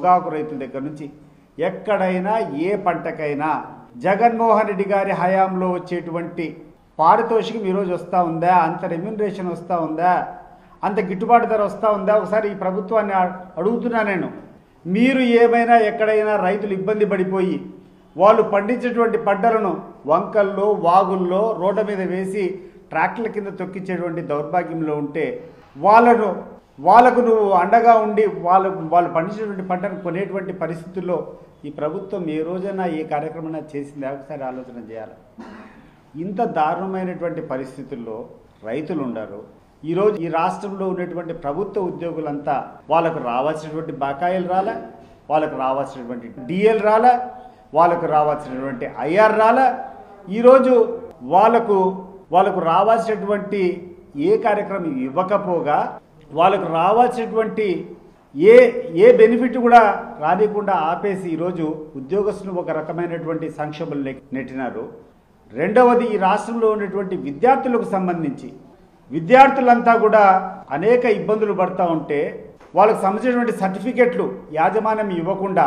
పొగాకు రైతుల దగ్గర నుంచి ఎక్కడైనా ఏ పంటకైనా జగన్మోహన్ రెడ్డి గారి హయాంలో వచ్చేటువంటి పారితోషికం ఈరోజు వస్తూ ఉందా, అంత రెమ్యూనరేషన్ వస్తూ ఉందా, అంత గిట్టుబాటు ధర వస్తూ ఉందా? ఒకసారి ఈ ప్రభుత్వాన్ని అడుగుతున్నా నేను. మీరు ఏమైనా ఎక్కడైనా రైతులు ఇబ్బంది పడిపోయి వాళ్ళు పండించేటువంటి పంటలను వంకల్లో వాగుల్లో రోడ్ల మీద వేసి ట్రాక్టర్ల కింద తొక్కించేటువంటి దౌర్భాగ్యంలో ఉంటే వాళ్ళకు నువ్వు అండగా ఉండి వాళ్ళు పండించేటువంటి పంటను కొనేటువంటి పరిస్థితుల్లో ఈ ప్రభుత్వం ఏ రోజైనా ఏ కార్యక్రమం చేసింది ఒకసారి ఆలోచన చేయాలి. ఇంత దారుణమైనటువంటి పరిస్థితుల్లో రైతులు ఉండరు. ఈరోజు ఈ రాష్ట్రంలో ఉన్నటువంటి ప్రభుత్వ ఉద్యోగులంతా వాళ్ళకు రావాల్సినటువంటి బకాయిలు రాలే, వాళ్ళకు రావాల్సినటువంటి డిఎల్ రాలే, వాళ్ళకు రావాల్సినటువంటి ఐఆర్ రాలే. ఈరోజు వాళ్ళకు రావాల్సినటువంటి ఏ కార్యక్రమం ఇవ్వకపోగా వాళ్ళకు రావాల్సినటువంటి ఏ బెనిఫిట్ కూడా రానికుండా ఆపేసి ఈరోజు ఉద్యోగస్తులు ఒక రకమైనటువంటి సంక్షోభంలో నెట్టినారు. రెండవది, ఈ రాష్ట్రంలో ఉన్నటువంటి విద్యార్థులకు సంబంధించి విద్యార్థులంతా కూడా అనేక ఇబ్బందులు పడుతూ ఉంటే వాళ్ళకు సంబంధించినటువంటి సర్టిఫికెట్లు యాజమాన్యం ఇవ్వకుండా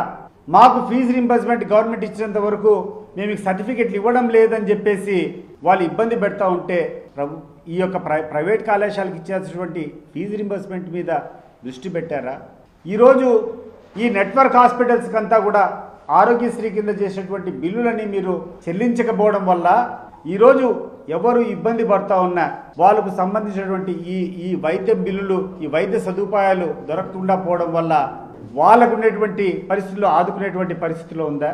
మాకు ఫీజు రింబర్స్మెంట్ గవర్నమెంట్ ఇచ్చినంత వరకు మేము సర్టిఫికెట్లు ఇవ్వడం లేదని చెప్పేసి వాళ్ళు ఇబ్బంది పెడతా ఉంటే ఈ యొక్క ప్రైవేట్ కళాశాలకు ఇచ్చేసినటువంటి ఫీజు రింబర్స్మెంట్ మీద దృష్టి పెట్టారా? ఈరోజు ఈ నెట్వర్క్ హాస్పిటల్స్కి అంతా కూడా ఆరోగ్యశ్రీ కింద చేసేటువంటి బిల్లులని మీరు చెల్లించకపోవడం వల్ల ఈరోజు ఎవరు ఇబ్బంది పడుతూ ఉన్నా వాళ్ళకు సంబంధించినటువంటి ఈ వైద్య బిల్లులు, ఈ వైద్య సదుపాయాలు దొరకకుండా పోవడం వల్ల వాళ్ళకు ఉన్నటువంటి పరిస్థితుల్లో ఆదుకునేటువంటి పరిస్థితిలో ఉందా?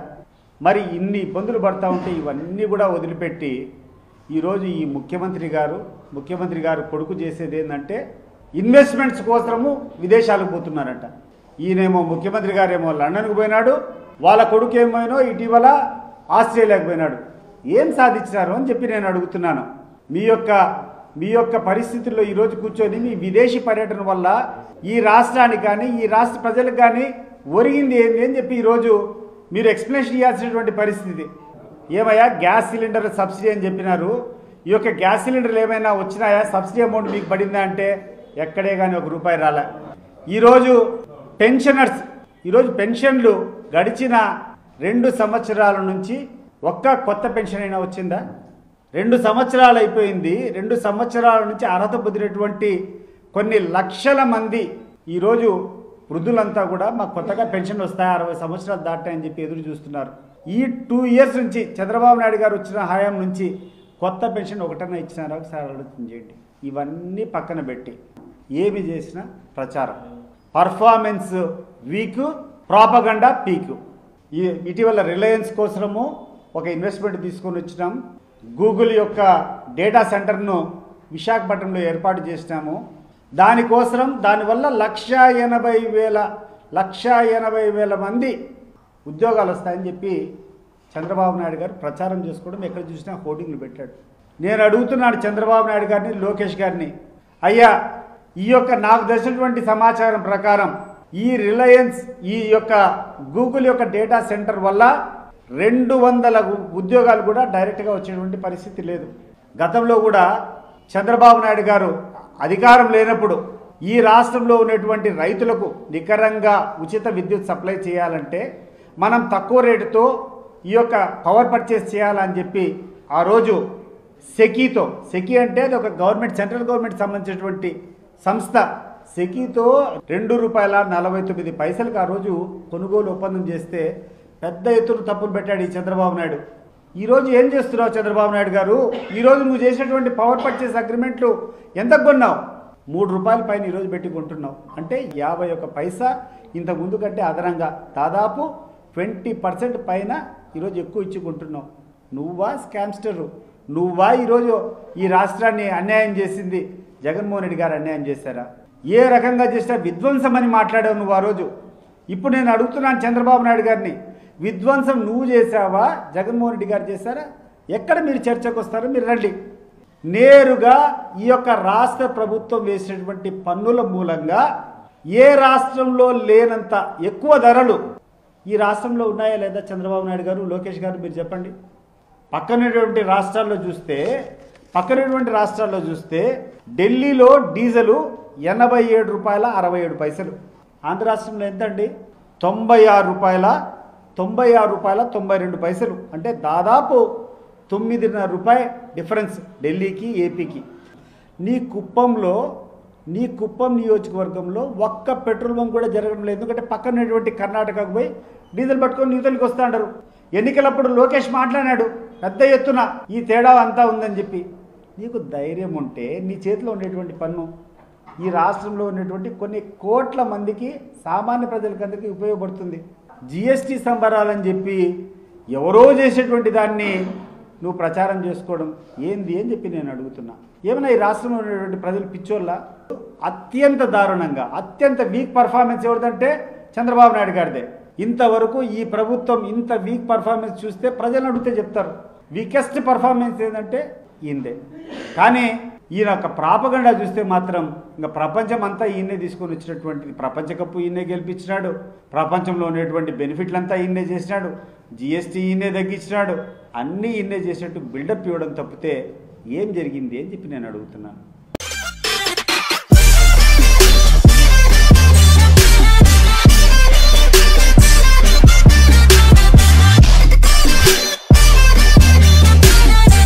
మరి ఇన్ని ఇబ్బందులు పడుతూ ఉంటే ఇవన్నీ కూడా వదిలిపెట్టి ఈరోజు ఈ ముఖ్యమంత్రి గారు కొడుకు చేసేది ఏంటంటే ఇన్వెస్ట్మెంట్స్ కోసము విదేశాలకు పోతున్నారంట. ఈయనేమో ముఖ్యమంత్రి గారేమో లండన్కు పోయినాడు, వాళ్ళ కొడుకు ఏమైనా ఇటీవల ఆస్ట్రేలియాకు పోయినాడు. ఏం సాధించినారు అని చెప్పి నేను అడుగుతున్నాను. మీ యొక్క పరిస్థితుల్లో ఈరోజు కూర్చొని మీ విదేశీ పర్యటన వల్ల ఈ రాష్ట్రానికి కానీ ఈ రాష్ట్ర ప్రజలకు కానీ ఒరిగింది ఏంది అని చెప్పి ఈరోజు మీరు ఎక్స్ప్లెనేషన్ ఇవ్వాల్సినటువంటి పరిస్థితి. ఏమయ్యా గ్యాస్ సిలిండర్ సబ్సిడీ అని చెప్పినారు, ఈ యొక్క గ్యాస్ సిలిండర్లు ఏమైనా వచ్చినాయా? సబ్సిడీ అమౌంట్ మీకు పడిందా అంటే ఎక్కడే కానీ ₹1 రాలే. ఈరోజు పెన్షన్లు గడిచిన 2 సంవత్సరాల నుంచి ఒక్క కొత్త పెన్షన్ అయినా వచ్చిందా? 2 సంవత్సరాలు అయిపోయింది. 2 సంవత్సరాల నుంచి అర్హత పొందినటువంటి కొన్ని లక్షల మంది ఈరోజు వృద్ధులంతా కూడా మాకు కొత్తగా పెన్షన్ వస్తాయి, 60 సంవత్సరాలు దాటాయని చెప్పి ఎదురు చూస్తున్నారు. ఈ 2 ఇయర్స్ నుంచి చంద్రబాబు నాయుడు గారు వచ్చిన హయాం నుంచి కొత్త పెన్షన్ ఒకటన్నా ఇచ్చినారా? ఒకసారి ఆలోచన చేయండి. ఇవన్నీ పక్కన పెట్టి ఏమి చేసినా ప్రచారం, పర్ఫార్మెన్స్ వీక్, ప్రాపగండా పీక్. ఇటీవల రిలయన్స్ కోసము ఒక ఇన్వెస్ట్మెంట్ తీసుకొని వచ్చినాం. గూగుల్ యొక్క డేటా సెంటర్ను విశాఖపట్నంలో ఏర్పాటు చేసినాము. దానివల్ల 1,80,000 మంది ఉద్యోగాలు వస్తాయని చెప్పి చంద్రబాబు నాయుడు గారు ప్రచారం చేసుకోవడం ఎక్కడ చూసినా హోర్డింగ్లు పెట్టాడు. నేను అడుగుతున్నాను చంద్రబాబు నాయుడు గారిని, లోకేష్ గారిని, అయ్యా ఈ యొక్క నాకు తెలిసినటువంటి సమాచారం ప్రకారం ఈ రిలయన్స్ ఈ యొక్క గూగుల్ యొక్క డేటా సెంటర్ వల్ల 200 ఉద్యోగాలు కూడా డైరెక్ట్గా వచ్చేటువంటి పరిస్థితి లేదు. గతంలో కూడా చంద్రబాబు నాయుడు గారు అధికారం లేనప్పుడు ఈ రాష్ట్రంలో ఉన్నటువంటి రైతులకు నికరంగా ఉచిత విద్యుత్ సప్లై చేయాలంటే మనం తక్కువ రేటుతో ఈ యొక్క పవర్ పర్చేస్ చేయాలని చెప్పి ఆ రోజు సెకీ అంటే అది ఒక గవర్నమెంట్, సెంట్రల్ గవర్నమెంట్ సంబంధించినటువంటి సంస్థ, సెకీతో ₹2.49 ఆ రోజు కొనుగోలు ఒప్పందం చేస్తే పెద్ద ఎత్తున తప్పులు పెట్టాడు ఈ చంద్రబాబు నాయుడు. ఈరోజు ఏం చేస్తున్నావు చంద్రబాబు నాయుడు గారు? ఈరోజు నువ్వు చేసినటువంటి పవర్ పర్చేస్ అగ్రిమెంట్లు ఎంత కొన్నావు? ₹3 పైన ఈరోజు పెట్టి కొంటున్నావు. అంటే 51 పైసా ఇంతకుముందు కంటే అదనంగా దాదాపు 20% పైన ఈరోజు ఎక్కువ ఇచ్చి కొంటున్నావు. నువ్వా స్కామ్స్టరు? నువ్వా ఈరోజు ఈ రాష్ట్రాన్ని అన్యాయం చేసింది? జగన్మోహన్ రెడ్డి గారు అన్యాయం చేశారా? ఏ రకంగా చేసినా విధ్వంసం అని మాట్లాడావు నువ్వు ఆ రోజు. ఇప్పుడు నేను అడుగుతున్నాను చంద్రబాబు నాయుడు గారిని, విధ్వంసం నువ్వు చేసావా, జగన్మోహన్ రెడ్డి గారు చేశారా? ఎక్కడ మీరు చర్చకు వస్తారో మీరు రండి. నేరుగా ఈ యొక్క రాష్ట్ర ప్రభుత్వం వేసినటువంటి పన్నుల మూలంగా ఏ రాష్ట్రంలో లేనంత ఎక్కువ ధరలు ఈ రాష్ట్రంలో ఉన్నాయా లేదా? చంద్రబాబు నాయుడు గారు, లోకేష్ గారు మీరు చెప్పండి. పక్కనటువంటి రాష్ట్రాల్లో చూస్తే ఢిల్లీలో డీజిలు ₹87.67. ఆంధ్ర రాష్ట్రంలో ఎంత అండి? 96 అంటే దాదాపు 9.5 రూపాయలు డిఫరెన్స్ ఢిల్లీకి ఏపీకి. నీ కుప్పం నియోజకవర్గంలో ఒక్క పెట్రోల్ బంక్ కూడా జరగడం లేదు. ఎందుకంటే పక్కనటువంటి కర్ణాటకకు పోయి డీజిల్ పట్టుకొని న్యూఢిల్లీకి వస్తూ ఉంటారు. ఎన్నికలప్పుడు లోకేష్ మాట్లాడాడు పెద్ద ఎత్తున ఈ తేడా అంతా ఉందని చెప్పి. నీకు ధైర్యం ఉంటే నీ చేతిలో ఉండేటువంటి పన్ను ఈ రాష్ట్రంలో ఉన్నటువంటి కొన్ని కోట్ల మందికి సామాన్య ప్రజలకందరికీ ఉపయోగపడుతుంది. జిఎస్టీ సంబరాలని చెప్పి ఎవరో చేసేటువంటి దాన్ని నువ్వు ప్రచారం చేసుకోవడం ఏంది అని చెప్పి నేను అడుగుతున్నా. ఏమైనా ఈ రాష్ట్రంలో ఉన్నటువంటి ప్రజలు పిచ్చోళ్ళ? అత్యంత దారుణంగా అత్యంత వీక్ పర్ఫార్మెన్స్ ఎవరిదంటే చంద్రబాబు నాయుడు గారిదే. ఇంతవరకు ఈ ప్రభుత్వం ఇంత వీక్ పర్ఫార్మెన్స్ చూస్తే ప్రజలను అడిగితే చెప్తారు. వీకెస్ట్ పర్ఫార్మెన్స్ ఏంటంటే ఈయనదే. కానీ ఈయన ఒక ప్రాపగండా చూస్తే మాత్రం ఇంకా ప్రపంచం అంతా ఈయనే తీసుకొని వచ్చినటువంటిది. ప్రపంచ కప్పు ఈయనే గెలిపించినాడు, ప్రపంచంలో ఉన్నటువంటి బెనిఫిట్లంతా ఈయనే చేసినాడు, జిఎస్టీ ఈయనే తగ్గించినాడు, అన్నీ ఈయనే చేసినట్టు బిల్డప్ ఇవ్వడం తప్పితే ఏం జరిగింది అని చెప్పి నేను అడుగుతున్నాను.